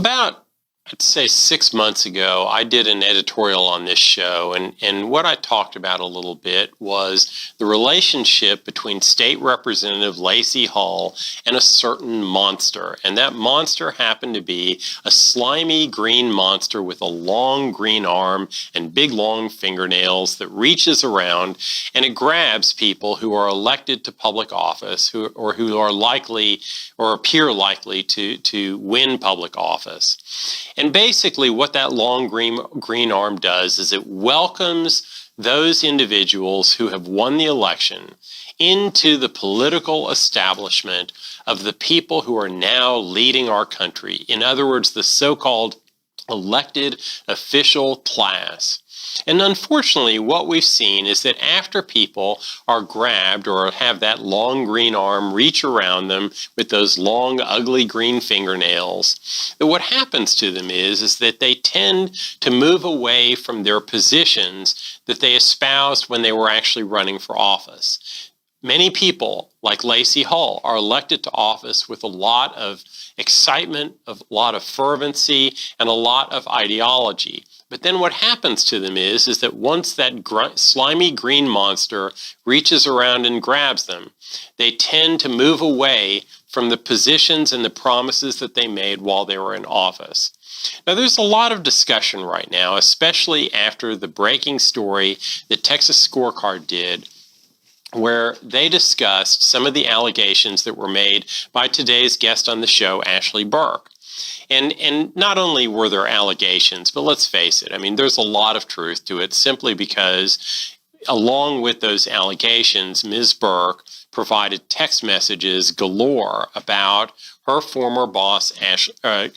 About, I'd say 6 months ago, I did an editorial on this show, and what I talked about a little bit was the relationship between State Representative Lacey Hull and a certain monster. And that monster happened to be a slimy green monster with a long green arm and big long fingernails that reaches around, and it grabs people who are elected to public office who are likely or appear likely to win public office. And basically what that long green arm does is it welcomes those individuals who have won the election into the political establishment of the people who are now leading our country. In other words, the so-called elected official class. And unfortunately, what we've seen is that after people are grabbed or have that long green arm reach around them with those long, ugly green fingernails, that what happens to them is that they tend to move away from their positions that they espoused when they were actually running for office. Many people, like Lacey Hull, are elected to office with a lot of excitement, a lot of fervency, and a lot of ideology. But then what happens to them is that once that slimy green monster reaches around and grabs them, they tend to move away from the positions and the promises that they made while they were in office. Now, there's a lot of discussion right now, especially after the breaking story that Texas Scorecard did, where they discussed some of the allegations that were made by today's guest on the show, Ashley Burke. And not only were there allegations, but let's face it, I mean, there's a lot of truth to it, simply because along with those allegations, Ms. Burke provided text messages galore about her former boss,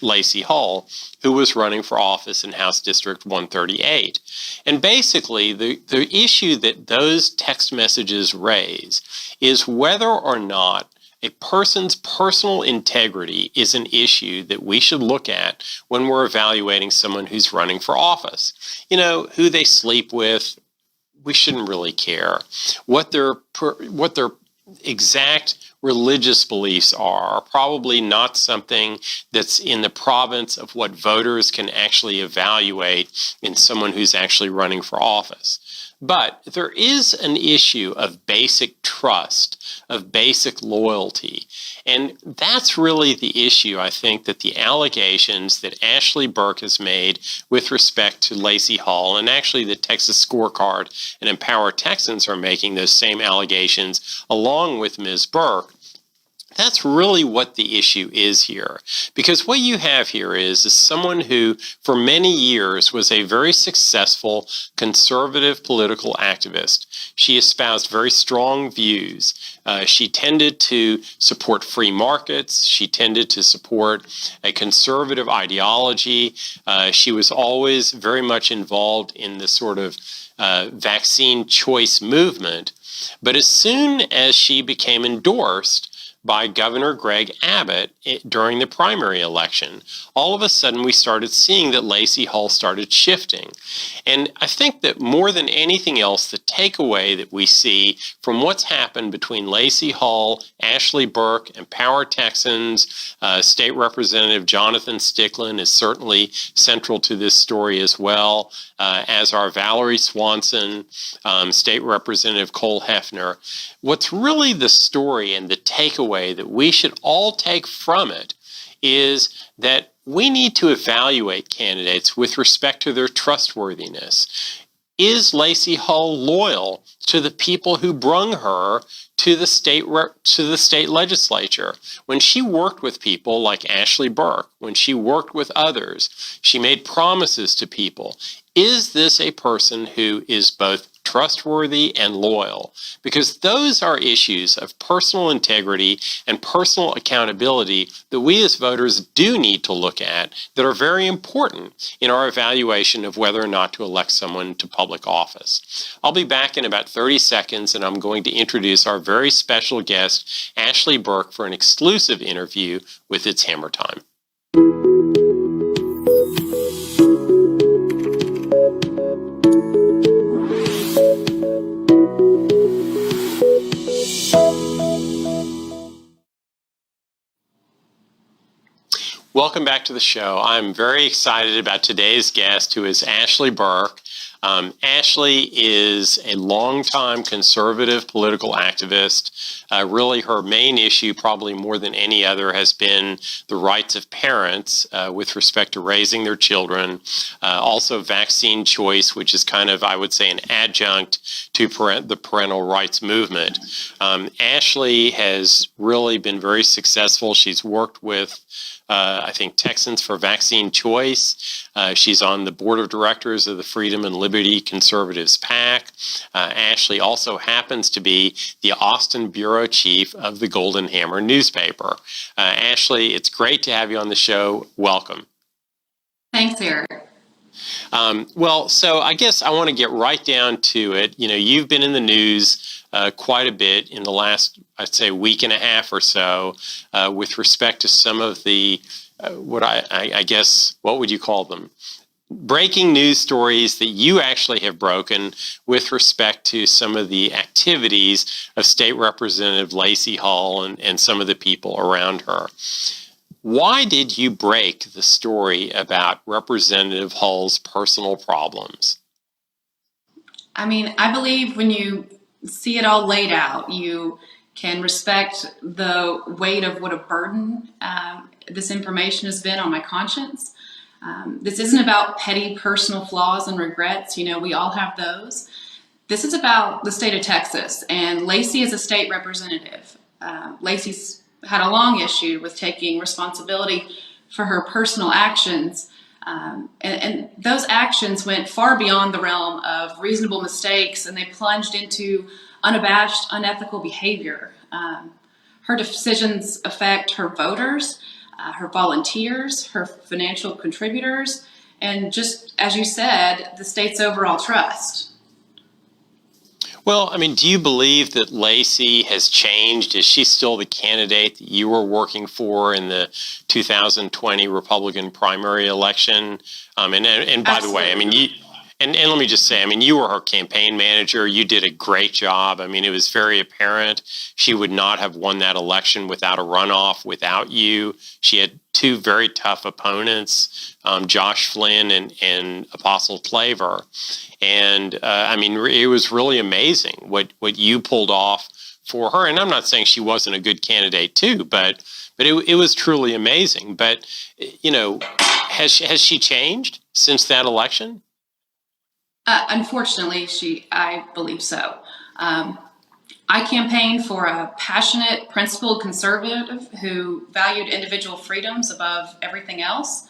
Lacey Hull, who was running for office in House District 138. And basically, the issue that those text messages raise is whether or not a person's personal integrity is an issue that we should look at when we're evaluating someone who's running for office. You know, who they sleep with, we shouldn't really care. What their exact religious beliefs are probably not something that's in the province of what voters can actually evaluate in someone who's actually running for office. But there is an issue of basic trust, of basic loyalty. And that's really the issue, I think, that the allegations that Ashley Burke has made with respect to Lacey Hull, and actually the Texas Scorecard and Empower Texans are making those same allegations along with Ms. Burke. That's really what the issue is here. Because what you have here is someone who, for many years, was a very successful conservative political activist. She espoused very strong views. She tended to support free markets. She tended to support a conservative ideology. She was always very much involved in the sort of vaccine choice movement. But as soon as she became endorsed by Governor Greg Abbott during the primary election, all of a sudden we started seeing that Lacey Hull started shifting. And I think that more than anything else, the takeaway that we see from what's happened between Lacey Hull, Ashley Burke, Empower Texans, State Representative Jonathan Stickland is certainly central to this story as well, as are Valoree Swanson, State Representative Cole Hefner. What's really the story and the takeaway that we should all take from it is that we need to evaluate candidates with respect to their trustworthiness. Is Lacey Hull loyal to the people who brung her to the state legislature? When she worked with people like Ashley Burke, when she worked with others, she made promises to people. Is this a person who is both trustworthy and loyal? Because those are issues of personal integrity and personal accountability that we as voters do need to look at, that are very important in our evaluation of whether or not to elect someone to public office. I'll be back in about 30 seconds, and I'm going to introduce our very special guest, Ashley Burke, for an exclusive interview with It's Hammer Time. Welcome back to the show. I'm very excited about today's guest, who is Ashley Burke. Ashley is a longtime conservative political activist. Really, her main issue, probably more than any other, has been the rights of parents with respect to raising their children. Also, vaccine choice, which is kind of, I would say, an adjunct to the parental rights movement. Ashley has really been very successful. She's worked with I think Texans for Vaccine Choice. She's on the board of directors of the Freedom and Liberty Conservatives PAC. Ashley also happens to be the Austin bureau chief of the Golden Hammer newspaper. Ashley, it's great to have you on the show. Welcome. Thanks, Eric. So I guess I want to get right down to it. You know, you've been in the news quite a bit in the last, I'd say, week and a half or so with respect to some of the, I guess, what would you call them? Breaking news stories that you actually have broken with respect to some of the activities of State Representative Lacey Hull and some of the people around her. Why did you break the story about Representative Hull's personal problems? I mean, I believe when you see it all laid out, you can respect the weight of what a burden this information has been on my conscience. This isn't about petty personal flaws and regrets. You know, we all have those. This is about the state of Texas, and Lacey is a state representative. Lacey's had a long issue with taking responsibility for her personal actions. And those actions went far beyond the realm of reasonable mistakes, and they plunged into unabashed, unethical behavior. Her decisions affect her voters, her volunteers, her financial contributors, and just as you said, the state's overall trust. Well, I mean, do you believe that Lacey has changed? Is she still the candidate that you were working for in the 2020 Republican primary election? And by the way, I mean, and let me just say, I mean, you were her campaign manager. You did a great job. I mean, it was very apparent she would not have won that election without a runoff, without you. She had two very tough opponents, Josh Flynn and Apostle Claver. And I mean, it was really amazing what you pulled off for her. And I'm not saying she wasn't a good candidate too, but it was truly amazing. But, you know, has she changed since that election? Unfortunately, I believe so. I campaigned for a passionate, principled conservative who valued individual freedoms above everything else.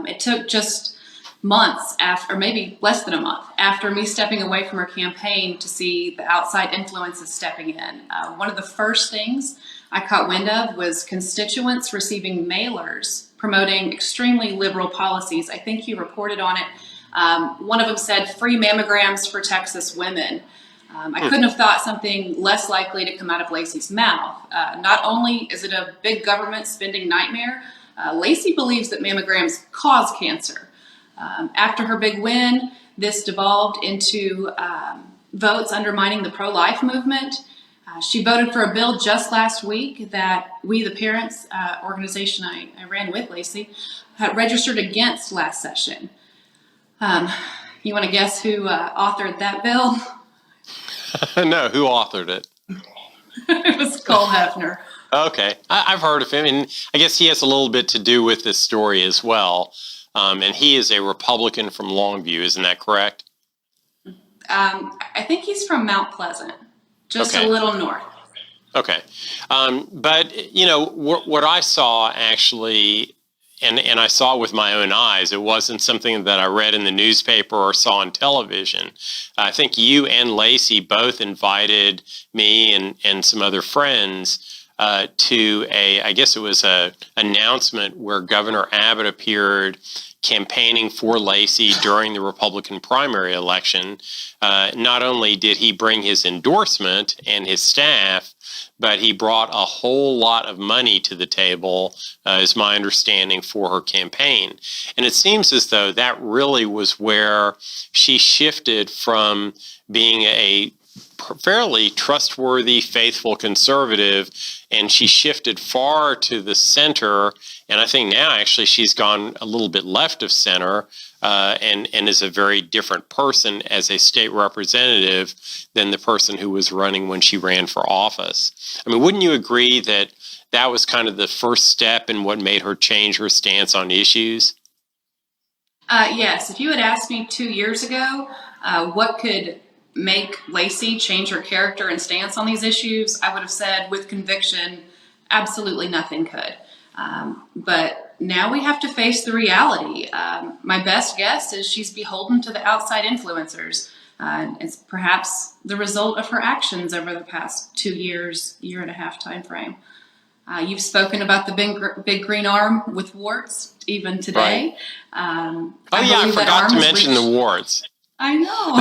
It took just months after, or maybe less than a month, after me stepping away from her campaign to see the outside influences stepping in. One of the first things I caught wind of was constituents receiving mailers promoting extremely liberal policies. I think you reported on it. One of them said free mammograms for Texas women. I couldn't have thought something less likely to come out of Lacey's mouth. Not only is it a big government spending nightmare, Lacey believes that mammograms cause cancer. After her big win, this devolved into votes undermining the pro-life movement. She voted for a bill just last week that We the Parents organization I ran with Lacey had registered against last session. You want to guess who authored that bill? No, who authored it? It was Cole Hefner. Okay, I've heard of him, and I guess he has a little bit to do with this story as well. And he is a Republican from Longview, isn't that correct? I think he's from Mount Pleasant, just Okay. a little north. Okay. But, you know, what I saw actually, and I saw with my own eyes, it wasn't something that I read in the newspaper or saw on television. I think you and Lacey both invited me and some other friends to I guess it was a announcement where Governor Abbott appeared campaigning for Lacey during the Republican primary election. Not only did he bring his endorsement and his staff, but he brought a whole lot of money to the table, is my understanding, for her campaign. And it seems as though that really was where she shifted from being a fairly trustworthy, faithful conservative, and she shifted far to the center. And I think now actually she's gone a little bit left of center, and is a very different person as a state representative than the person who was running when she ran for office. I mean, wouldn't you agree that that was kind of the first step in what made her change her stance on issues? Yes, if you had asked me 2 years ago what could make Lacey change her character and stance on these issues, I would have said with conviction, absolutely nothing could. But now we have to face the reality. My best guess is she's beholden to the outside influencers. It's perhaps the result of her actions over the past 2 years, year and a half time frame. You've spoken about the big green arm with warts even today. Right. I forgot to mention the warts. I know.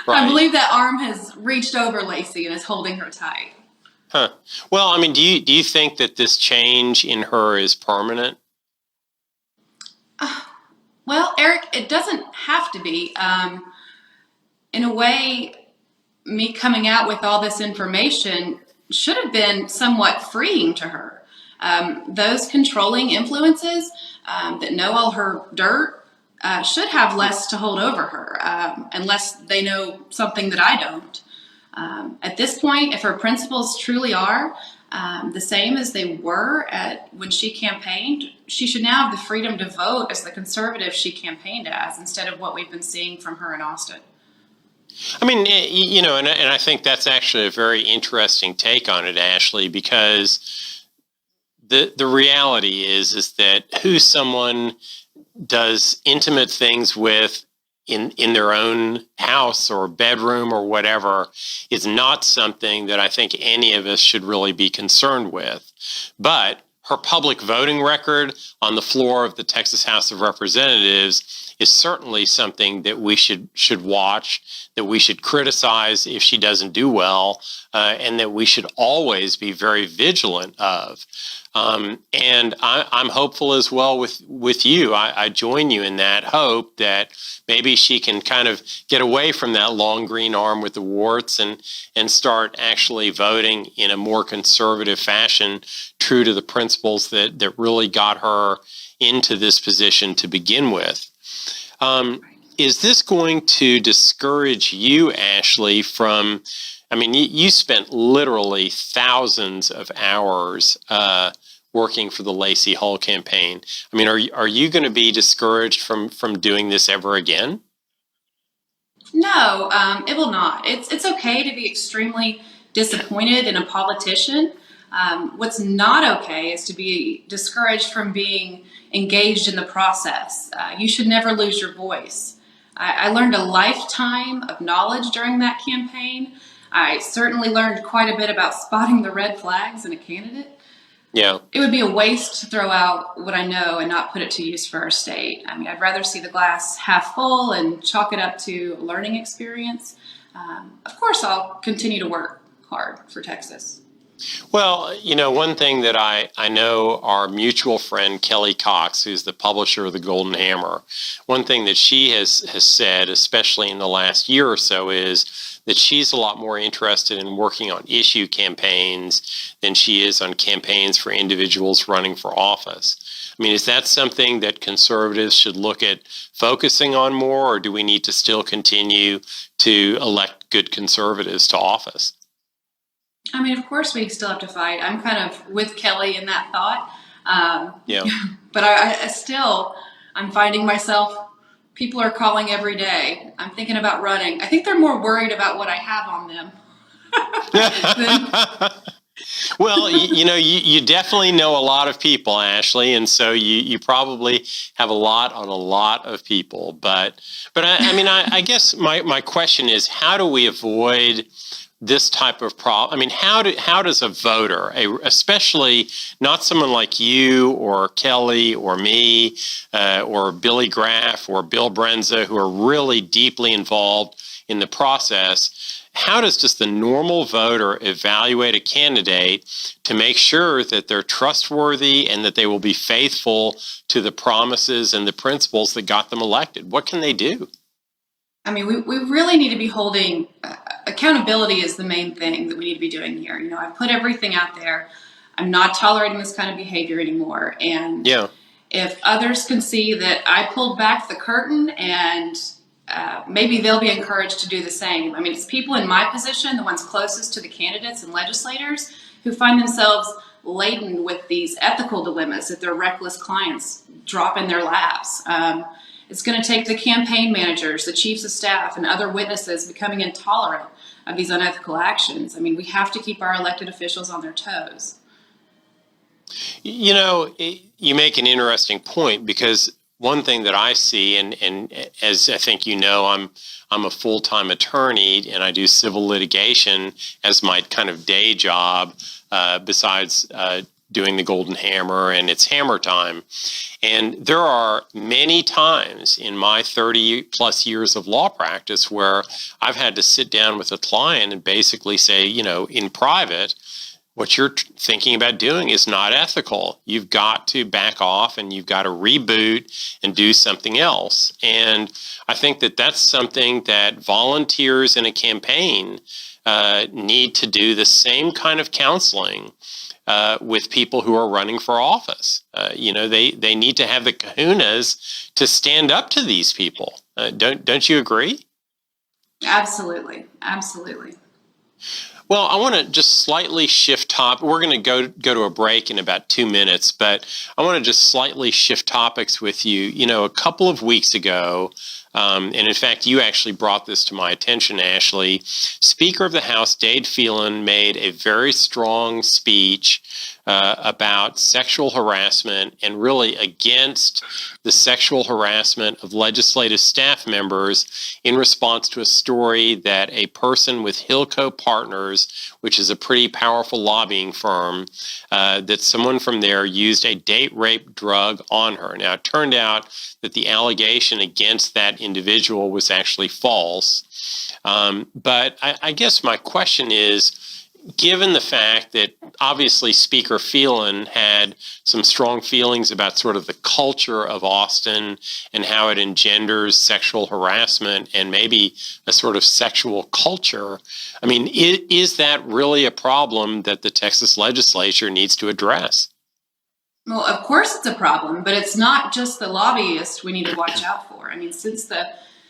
Right. I believe that arm has reached over Lacey and is holding her tight. Huh. Well, I mean, do you think that this change in her is permanent? Well, Eric, it doesn't have to be. In a way, me coming out with all this information should have been somewhat freeing to her. Those controlling influences that know all her dirt should have less to hold over her, unless they know something that I don't. At this point, if her principles truly are the same as they were when she campaigned, she should now have the freedom to vote as the conservative she campaigned as, instead of what we've been seeing from her in Austin. I mean, you know, and I think that's actually a very interesting take on it, Ashley, because the reality is that who someone does intimate things with in their own house or bedroom or whatever is not something that I think any of us should really be concerned with. But her public voting record on the floor of the Texas House of Representatives is certainly something that we should watch, that we should criticize if she doesn't do well, and that we should always be very vigilant of. And I'm hopeful as well with you. I join you in that hope that maybe she can kind of get away from that long green arm with the warts and start actually voting in a more conservative fashion, true to the principles that really got her into this position to begin with. Is this going to discourage you, Ashley, from, I mean, you spent literally thousands of hours working for the Lacey Hull campaign. I mean, are you going to be discouraged from doing this ever again? No, it will not. It's okay to be extremely disappointed in a politician. What's not okay is to be discouraged from being engaged in the process. You should never lose your voice. I learned a lifetime of knowledge during that campaign. I certainly learned quite a bit about spotting the red flags in a candidate. Yeah. It would be a waste to throw out what I know and not put it to use for our state. I mean, I'd rather see the glass half full and chalk it up to a learning experience. Of course, I'll continue to work hard for Texas. Well, you know, one thing that I know our mutual friend, Kelly Cox, who's the publisher of the Golden Hammer, one thing that she has said, especially in the last year or so, is that she's a lot more interested in working on issue campaigns than she is on campaigns for individuals running for office. I mean, is that something that conservatives should look at focusing on more, or do we need to still continue to elect good conservatives to office? I mean, of course, we still have to fight. I'm kind of with Kelly in that thought. Yeah. But I'm finding myself, people are calling every day. I'm thinking about running. I think they're more worried about what I have on them. Well, you know, you definitely know a lot of people, Ashley, and so you probably have a lot on a lot of people. But I mean, I guess my question is, how do we avoid this type of problem? I mean, how does a voter, especially not someone like you or Kelly or me or Billy Graff or Bill Brenza, who are really deeply involved in the process, how does just the normal voter evaluate a candidate to make sure that they're trustworthy and that they will be faithful to the promises and the principles that got them elected? What can they do? I mean, we really need to be holding accountability is the main thing that we need to be doing here. You know, I've put everything out there. I'm not tolerating this kind of behavior anymore. And Yeah. if others can see that I pulled back the curtain, and maybe they'll be encouraged to do the same. I mean, it's people in my position, the ones closest to the candidates and legislators, who find themselves laden with these ethical dilemmas that their reckless clients drop in their laps. It's going to take the campaign managers, the chiefs of staff, and other witnesses becoming intolerant of these unethical actions. I mean, we have to keep our elected officials on their toes. You know, you make an interesting point, because one thing that I see, and as I think you know, I'm a full-time attorney and I do civil litigation as my kind of day job, besides doing the Golden Hammer and it's hammer time. And there are many times in my 30 plus years of law practice where I've had to sit down with a client and basically say, you know, in private, what you're thinking about doing is not ethical. You've got to back off and you've got to reboot and do something else. And I think that that's something that volunteers in a campaign need to do, the same kind of counseling with people who are running for office. You know, they need to have the kahunas to stand up to these people. Don't you agree? Absolutely. Absolutely. Well, I want to just slightly shift top. We're going to go to a break in about 2 minutes, but I want to just slightly shift topics with you. You know, a couple of weeks ago, and in fact, you actually brought this to my attention, Ashley. Speaker of the House, Dade Phelan, made a very strong speech about sexual harassment, and really against the sexual harassment of legislative staff members, in response to a story that a person with Hilco Partners, which is a pretty powerful lobbying firm, that someone from there used a date rape drug on her. Now, it turned out that the allegation against that individual was actually false. But I guess my question is, given the fact that obviously Speaker Phelan had some strong feelings about sort of the culture of Austin and how it engenders sexual harassment and maybe a sort of sexual culture, I mean, is that really a problem that the Texas legislature needs to address? Well, of course it's a problem, but it's not just the lobbyists we need to watch out for. I mean, since the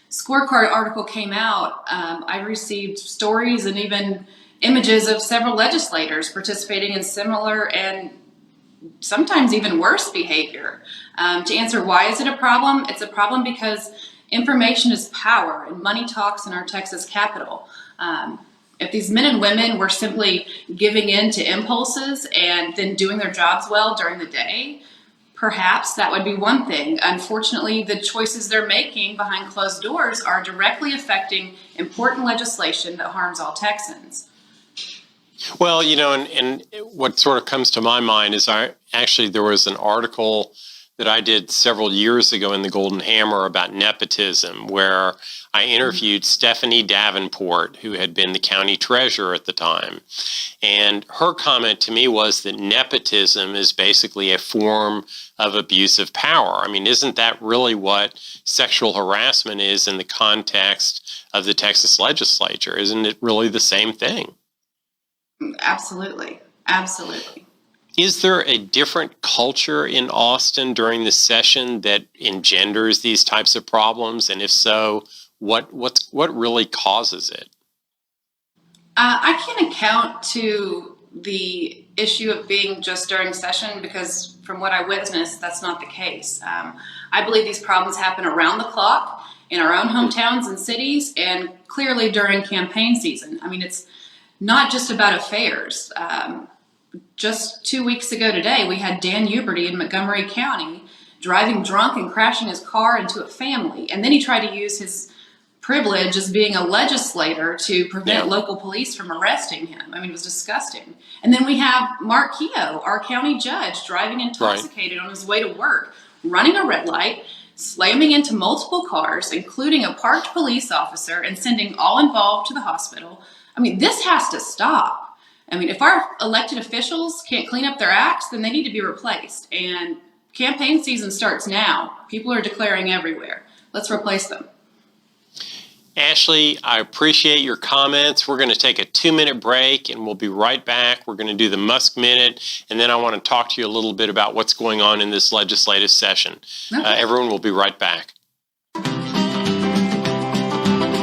Scorecard article came out, I received stories and even images of several legislators participating in similar and sometimes even worse behavior. To answer why is it a problem, it's a problem because information is power and money talks in our Texas Capitol. If these men and women were simply giving in to impulses and then doing their jobs well during the day, perhaps that would be one thing. Unfortunately, the choices they're making behind closed doors are directly affecting important legislation that harms all Texans. Well, you know, and what sort of comes to my mind is there was an article that I did several years ago in the Golden Hammer about nepotism, where I interviewed Stephanie Davenport, who had been the county treasurer at the time. And her comment to me was that nepotism is basically a form of abusive power. I mean, isn't that really what sexual harassment is in the context of the Texas legislature? Isn't it really the same thing? Absolutely. Absolutely. Is there a different culture in Austin during the session that engenders these types of problems? And if so, what really causes it? I can't account to the issue of being just during session because from what I witnessed, that's not the case. I believe these problems happen around the clock in our own hometowns and cities, and clearly during campaign season. I mean, it's not just about affairs. Just 2 weeks ago today, we had Dan Huberty in Montgomery County driving drunk and crashing his car into a family. And then he tried to use his privilege as being a legislator to prevent local police from arresting him. I mean, it was disgusting. And then we have Mark Keogh, our county judge, driving intoxicated on his way to work, running a red light, slamming into multiple cars, including a parked police officer, and sending all involved to the hospital. I mean, this has to stop. I mean, if our elected officials can't clean up their acts, then they need to be replaced. And campaign season starts now. People are declaring everywhere. Let's replace them. Ashley, I appreciate your comments. We're going to take a 2-minute break and we'll be right back. We're going to do the Musk Minute, and then I want to talk to you a little bit about what's going on in this legislative session. Okay. Everyone will be right back.